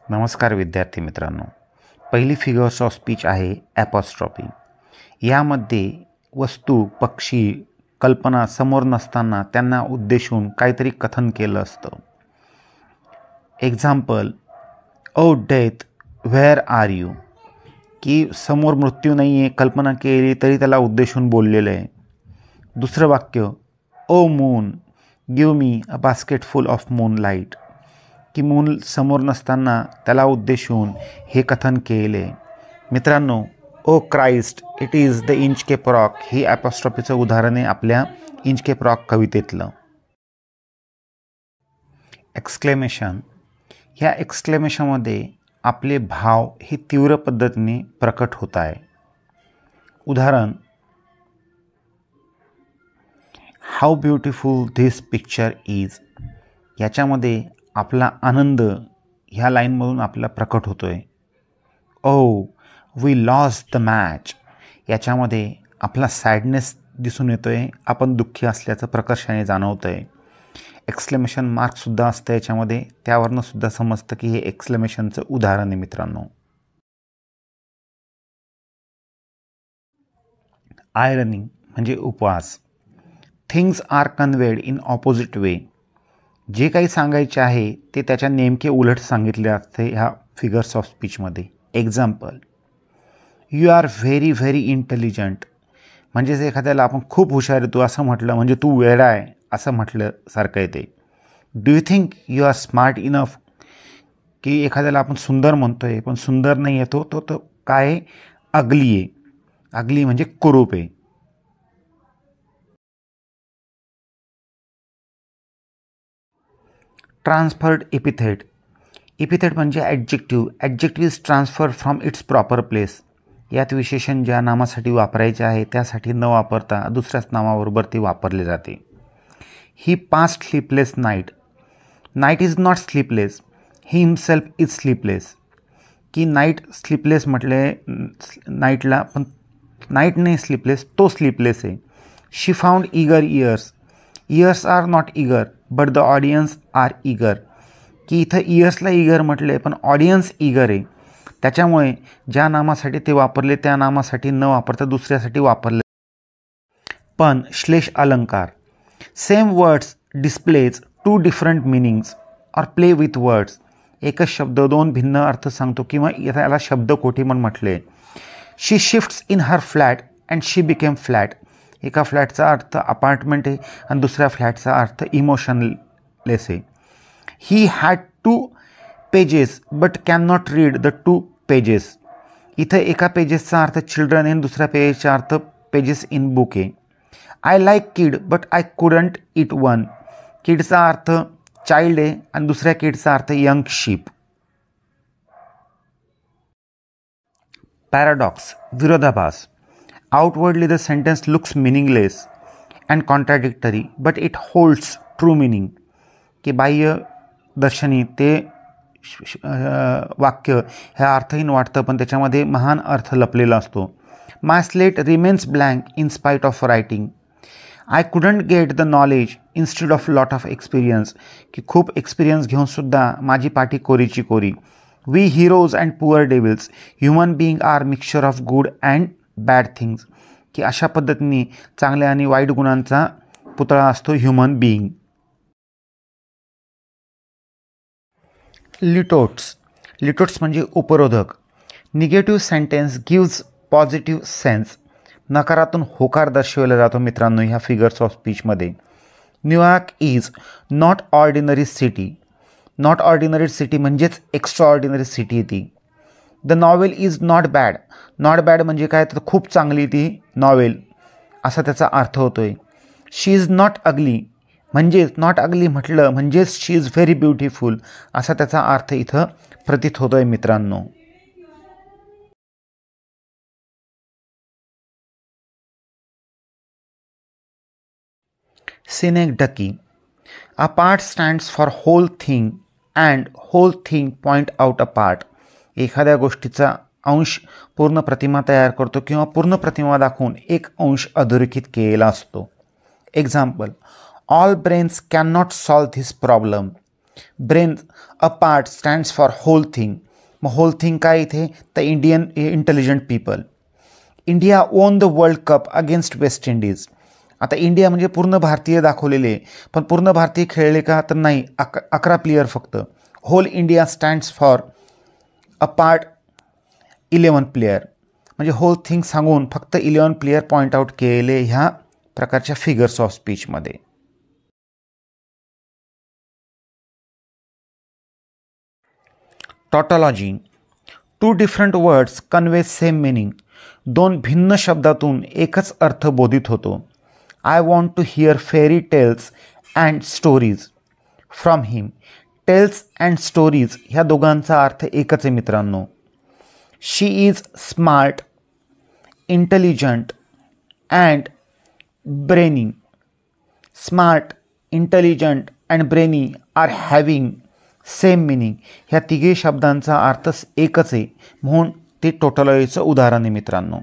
नमस्कार विद्यार्थी मित्रांनो, पहिली फिगर्स ऑफ स्पीच आहे ॲपॉस्ट्रॉफी. यामध्ये वस्तू, पक्षी, कल्पना समोर नसताना त्यांना उद्देशून काहीतरी कथन केलं असतं. Example, O death where are you, की समोर मृत्यू नाही आहे, कल्पना केली तरी त्याला उद्देशून बोललेलं आहे. दुसरं वाक्य, O moon give me a basket full of moonlight, की मून समोर नसताना त्याला उद्देशून हे कथन केले. मित्रांनो, O Christ it is the Inchcape Rock ही ॲपॉस्ट्रॉफीचं उदाहरण आहे आपल्या इंचकेप रॉक कवितेतलं. एक्सक्लेमेशन, ह्या एक्सक्लेमेशनमध्ये आपले भाव हे तीव्र पद्धतीने प्रकट होत आहे. उदाहरण, how beautiful this picture is, याच्यामध्ये आपला आनंद ह्या लाईनमधून आपला प्रकट होतो आहे. O we lost the match, याच्यामध्ये आपला सॅडनेस दिसून येतो आहे, आपण दुःखी असल्याचं प्रकर्षाने जाणवतं आहे. एक्सक्लेमेशन मार्कसुद्धा असतं याच्यामध्ये, त्यावरनं सुद्धा समजतं की हे एक्सक्लेमेशनचं उदाहरण आहे मित्रांनो. आयरनी म्हणजे उपवास. Things are conveyed in opposite way, जे काही सांगायचे आहे ते त्याच्या नेमके उलट सांगितले असते ह्या फिगर्स ऑफ स्पीचमध्ये. Example, you are very very intelligent, म्हणजेच एखाद्याला आपण खूप हुशार आहे तू असं म्हटलं म्हणजे तू वेडा आहे असं म्हटलं सारखं येते. Do you think you are smart enough, की एखाद्याला आपण सुंदर म्हणतो आहे पण सुंदर नाही आहे तो काय आहे, अगली आहे. अगली म्हणजे कुरूप आहे. Transferred epithet. एपिथेट म्हणजे adjective. Adjective is transfer from its proper place. यात विशेषण ज्या नामासाठी वापरायचे आहे त्यासाठी न वापरता दुसऱ्याच नामाबरोबर ती वापरले जाते. He passed sleepless night. Night is not sleepless, he himself is sleepless, की नाईट स्लीपलेस म्हटले नाईटला, पण नाईट नाही स्लीपलेस, तो स्लीपलेस आहे. She found eager ears. Ears are not eager but the audience are eager, की इथं इयर्सला ईगर म्हटले पण ऑडियन्स ईगर आहे, त्याच्यामुळे ज्या नामासाठी ते वापरले त्या नामासाठी न वापरता दुसऱ्यासाठी वापरले. पण श्लेष अलंकार. Same words displays two different meanings or play with words. एकच शब्द दोन भिन्न अर्थ सांगतो किंवा याला शब्दकोटी पण म्हटले. She shifts in her flat and she became flat. एका फ्लॅटचा अर्थ अपार्टमेंट आहे आणि दुसऱ्या फ्लॅटचा अर्थ इमोशनलेस आहे. He had 2 pages but can not read the 2 pages. इथं एका पेजेसचा अर्थ चिल्ड्रन आहे आणि दुसऱ्या पेजेसचा अर्थ पेजेस इन बुक आहे. I like kid but I couldn't eat one. किडचा अर्थ चाइल्ड आहे आणि दुसऱ्या किडचा अर्थ यंग शीप. पॅराडॉक्स, विरोधाभास. Outwardly the sentence looks meaningless and contradictory but it holds true meaning, की बाह्य दर्शनी ते वाक्य ह्या अर्थहीन वाटतं पण त्याच्यामध्ये महान अर्थ लपलेला असतो. My slate remains blank in spite of writing. I couldn't get the knowledge instead of lot of experience, की खूप एक्सपिरियन्स घेऊनसुद्धा माझी पाठी कोरीची कोरी. We heroes and poor devils, human being are mixture of good and bad things, की अशा पद्धतीने चांगल्या आणि वाईट गुणांचा पुतळा असतो ह्युमन बिईंग. लिटोट्स. लिटोट्स म्हणजे उपरोधक. Negative sentence gives positive sense. नकारातून होकार दर्शवला जातो मित्रांनो ह्या फिगर्स ऑफ स्पीचमध्ये. New York is not ordinary city. Not ordinary city म्हणजेच एक्स्ट्रा ऑर्डिनरी सिटी ती. The novel is not bad. Not bad म्हणजे काय तर खूप चांगली ती नॉवेल असा त्याचा अर्थ होतो आहे. शी इज नॉट अगली, म्हणजेच नॉट अगली म्हटलं म्हणजेच शी इज व्हेरी ब्युटिफुल असा त्याचा अर्थ इथं प्रतीत होतो आहे मित्रांनो. Synecdoche. A part stands for whole thing and whole thing point out a part. एखाद्या गोष्टीचा अंश पूर्ण प्रतिमा तयार करतो किंवा पूर्ण प्रतिमा दाखवून एक अंश अधोरेखित केलेला असतो. Example, all brains can not solve this problem. Brain a part stands for whole thing. मग होल थिंग काय इथे? तर Indian intelligent people. India won the world cup against West Indies. आता इंडिया म्हणजे पूर्ण भारतीय दाखवलेले, पण पूर्ण भारतीय खेळले का? तर नाही, 11 प्लेयर फक्त. Whole India stands for a part 11 player. म्हणजे होल थिंग सांगून फक्त 11 प्लेयर पॉईंट आउट केलेले ह्या प्रकारच्या फिगर्स ऑफ स्पीचमध्ये. Tautology. 2 different words convey same meaning. 2 भिन्न शब्दातून एकच अर्थ बोधित होतो. I want to hear fairy tales and stories from him. Tales and stories ह्या दोघांचा अर्थ एकच आहे मित्रांनो. She is smart, intelligent and brainy. Smart, intelligent and brainy R having same meaning. ह्या तिघे शब्दांचा अर्थ एकच आहे, म्हणून ते टॉटॉलॉजीचं उदाहरण आहे मित्रांनो.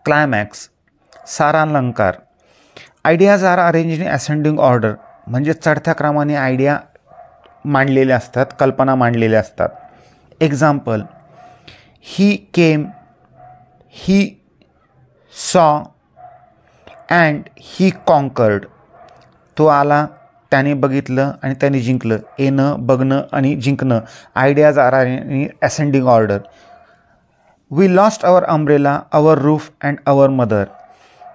क्लायमॅक्स, सारालंकार. Ideas are arrange in ascending order. म्हणजे चढत्या क्रमाने आयडिया मांडलेल्या असतात, कल्पना मांडलेल्या असतात. Example, he came, he saw and he conquered. तो आला, त्याने बघितलं आणि त्याने जिंकलं. येणं, बघणं आणि जिंकणं. Ideas are in ascending order. We lost our umbrella, our roof and our mother.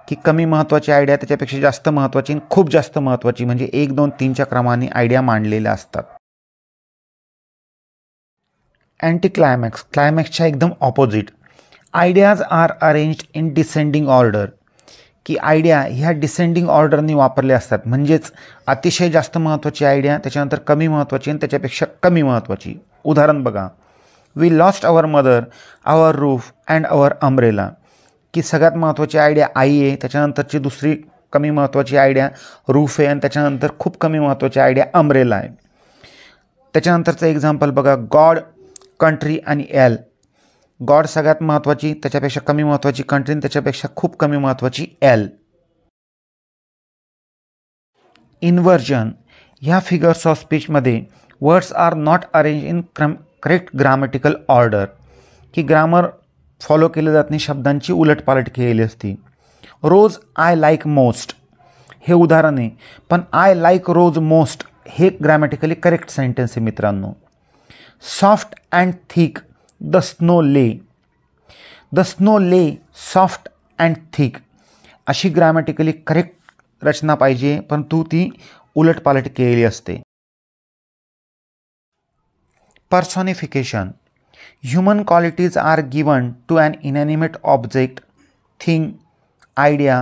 की कमी महत्त्वाची आयडिया त्याच्यापेक्षा जास्त महत्त्वाची आणि खूप जास्त महत्त्वाची, म्हणजे 1, 2, 3च्या क्रमाने आयडिया मांडलेल्या असतात. अँटी क्लायमॅक्स, क्लायमॅक्सच्या एकदम opposite. Ideas are arranged in descending order. की आयडिया ह्या डिसेंडिंग ऑर्डरनी वापरल्या असतात. म्हणजेच अतिशय जास्त महत्त्वाची आयडिया, त्याच्यानंतर कमी महत्त्वाची आणि त्याच्यापेक्षा कमी महत्त्वाची. उदाहरण बघा, we lost our mother, our roof and our umbrella. की सगळ्यात महत्त्वाची आयडिया आई आहे, त्याच्यानंतरची दुसरी कमी महत्त्वाची आयडिया रूफ आहे आणि त्याच्यानंतर खूप कमी महत्त्वाची आयडिया अम्ब्रेला आहे. त्याच्यानंतरचं एक्झाम्पल बघा, गॉड, कंट्री आणि एल. गॉड सगळ्यात महत्त्वाची, त्याच्यापेक्षा कमी महत्त्वाची कंट्री, त्याच्यापेक्षा खूप कमी महत्त्वाची एल. इन्व्हर्जन. ह्या फिगर्स ऑफ स्पीचमध्ये words are not arrange in correct grammatical order. की ग्रामर फॉलो केलं जात नाही, शब्दांची उलटपालट केलेली असती. रोज आय लाईक मोस्ट हे उदाहरण आहे, पण आय लाईक रोज मोस्ट हे ग्रॅमॅटिकली करेक्ट सेंटेन्स आहे मित्रांनो. Soft and thick the snow lay. The snow lay soft and thick अशी ग्रॅमॅटिकली करेक्ट रचना पाहिजे, परंतु ती उलटपालट केलेली असते. Personification. Human qualities are given to an inanimate object, thing, idea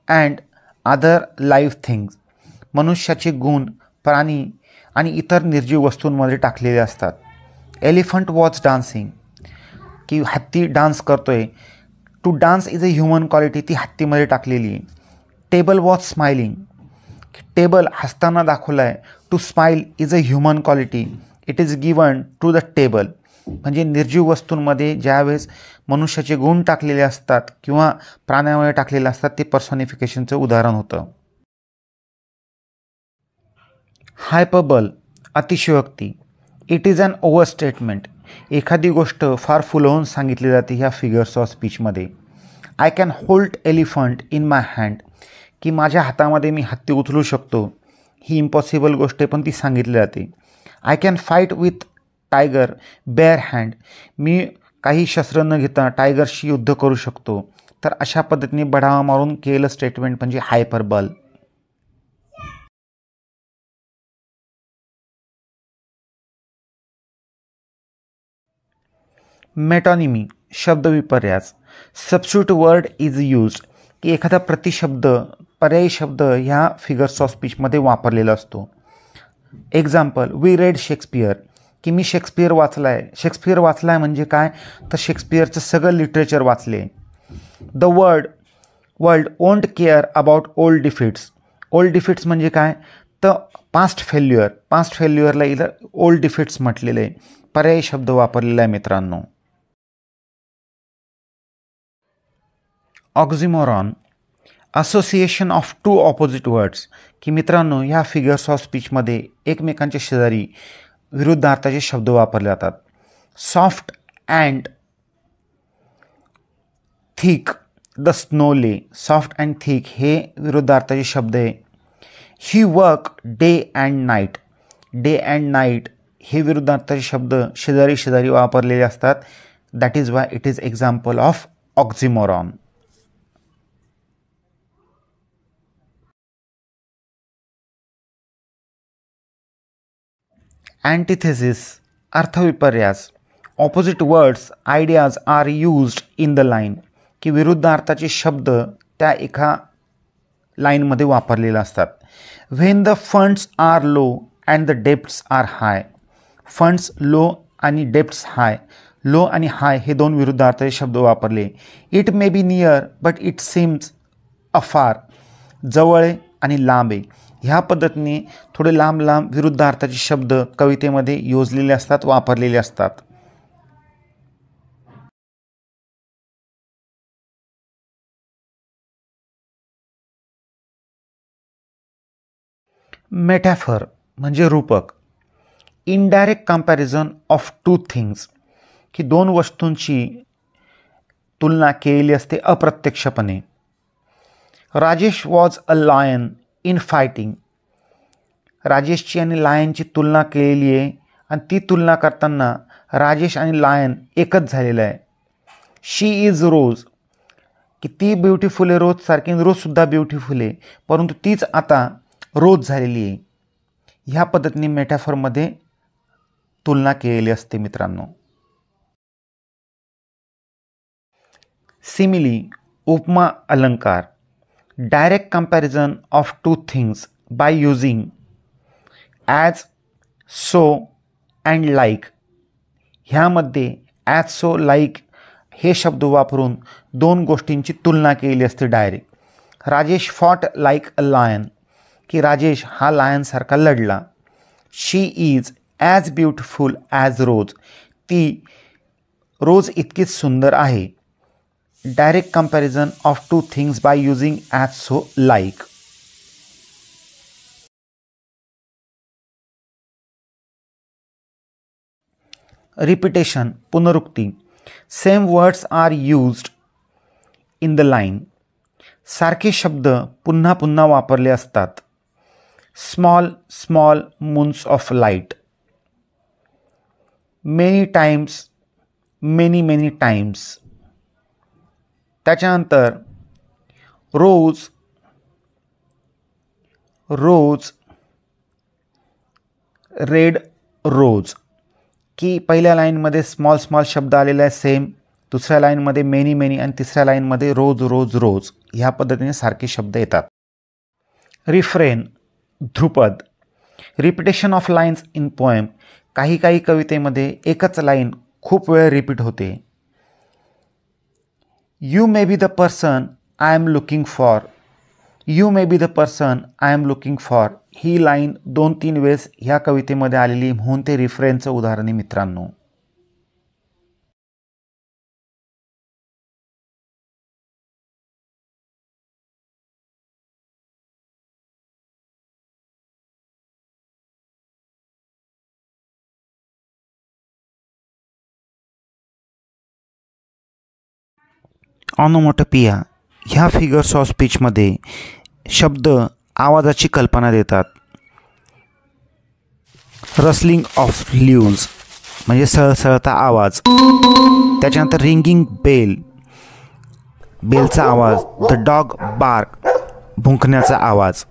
and other live things. मनुष्याचे गुण प्राणी आणि इतर निर्जीव वस्तूंमध्ये टाकलेले असतात. Elephant was dancing. की हत्ती डान्स करतोय. To dance is a human quality, ती हत्तीमध्ये टाकलेली आहे. Table was smiling. टेबल हसताना दाखवला आहे. To smile is a human quality, it is given to the table. म्हणजे निर्जीव वस्तूंमध्ये ज्यावेळेस मनुष्याचे गुण टाकलेले असतात किंवा प्राण्यामध्ये टाकलेले असतात, ते पर्सॉनिफिकेशनचं उदाहरण होतं. हायपरबल, अतिशयोक्ती. It is an overstatement. एखादी गोष्ट फार फुलवून सांगितली जाते ह्या फिगर्स ऑफ स्पीचमध्ये. I can hold elephant in my hand. की माझ्या हातामध्ये मी हत्ती उचलू शकतो. ही इम्पॉसिबल गोष्ट आहे, पण ती सांगितली जाते. I can fight with tiger bare hand. मी काही शस्त्र न घेता टायगरशी युद्ध करू शकतो. तर अशा पद्धतीने बढावा मारून केलेलं स्टेटमेंट म्हणजे हायपरबल. मेटॉनिमी, शब्दविपर्यास. Substitute word is used. की एखादा प्रतिशब्द, पर्यायी शब्द ह्या फिगर्स ऑफ स्पीचमध्ये वापरलेला असतो. Example, we read Shakespeare. की मी शेक्सपियर वाचला आहे. शेक्सपियर वाचला आहे म्हणजे काय? तर शेक्सपियरचं सगळं लिटरेचर वाचले. The world won't care about old defeats. Old defeats म्हणजे काय? तर पास्ट फेल्युअर. पास्ट फेल्युअरला इथं ओल्ड डिफिट्स म्हटलेलं आहे. पर्यायी शब्द वापरलेला आहे मित्रांनो. Oxymoron. Association of two opposite words, की मित्रांनो ह्या फिगर्स ऑफ स्पीचमध्ये एकमेकांच्या शेजारी विरुद्धार्थाचे शब्द वापरले जातात. Soft and thick the snow lay. Soft and thick हे विरुद्धार्थाचे शब्द आहे. He work day and night. Day and night हे विरुद्धार्थाचे शब्द शेजारी शेजारी वापरलेले असतात. That is why it is example of oxymoron. Antithesis अर्थविपर्यास. Opposite words ideas are used in the line, की विरुद्धार्थाचे शब्द त्या एका लाईनमध्ये वापरलेले असतात. When the funds are low and the debts are high. Funds low आणि डेप्ट्स हाय. लो आणि हाय हे दोन विरुद्धार्थाचे शब्द वापरले. It may be near but it seems अफार. जवळ आहे आणि लांब आहे. ह्या पद्धतीने थोडे लांब लांब विरुद्धार्थाचे शब्द कवितेमध्ये योजलेले असतात, वापरलेले असतात. मेटॅफर म्हणजे रूपक. Indirect comparison of two things, की दोन वस्तूंची तुलना केलेली असते अप्रत्यक्षपणे. Rajesh was a lion in fighting. राजेशची आणि लायनची तुलना केलेली आहे आणि ती तुलना करताना राजेश आणि लायन एकच झालेलं आहे. शी इज रोज, की ती ब्युटिफुल आहे रोज सारखी. रोजसुद्धा ब्युटिफुल आहे, परंतु तीच आता रोज झालेली आहे. ह्या पद्धतीने मेटॅफरमध्ये तुलना केलेली असते मित्रांनो. सिमिली उपमा अलंकार. Direct comparison of two things by using as, so and like. ह्यामध्ये ॲज, सो, लाईक हे शब्द वापरून दोन गोष्टींची तुलना केलेली असते direct. Rajesh fought like a lion, की राजेश हा लायनसारखा लढला. She is as beautiful as rose. ती रोज इतकीच सुंदर आहे. Direct comparison of two things by using as, so, like. Repetition पुनरुक्ती. Same words are used in the line. सारखे शब्द पुन्हा पुन्हा वापरले असतात. Small small moons of light. Many times, many many times. त्याच्यानंतर रोज, रोज, रेड रोज, की पहिल्या लाईनमध्ये स्मॉल स्मॉल शब्द आलेला आहे सेम, दुसऱ्या लाईनमध्ये मेनी मेनी आणि तिसऱ्या लाईनमध्ये रोज रोज रोज. ह्या पद्धतीने सारखे शब्द येतात. Refrain Dhrupad. Repetition of lines in poem. काही काही कवितेमध्ये एकच लाईन खूप वेळ रिपीट होते. You may be the person I am looking for. You may be the person I am looking for he line 2-3 वेळेस ह्या कवितेमध्ये आलेली, म्हणून ते रिफ्रेनचं उदाहरण आहे मित्रांनो. ऑनोमोटोपिया ह्या फिगर्स ऑफ स्पीचमध्ये शब्द आवाजाची कल्पना देतात. रसलिंग ऑफ लीव्ज म्हणजे सळसळता आवाज. त्याच्यानंतर रिंगिंग बेल, बेलचा आवाज. द डॉग बार्क भुंकण्याचा आवाज.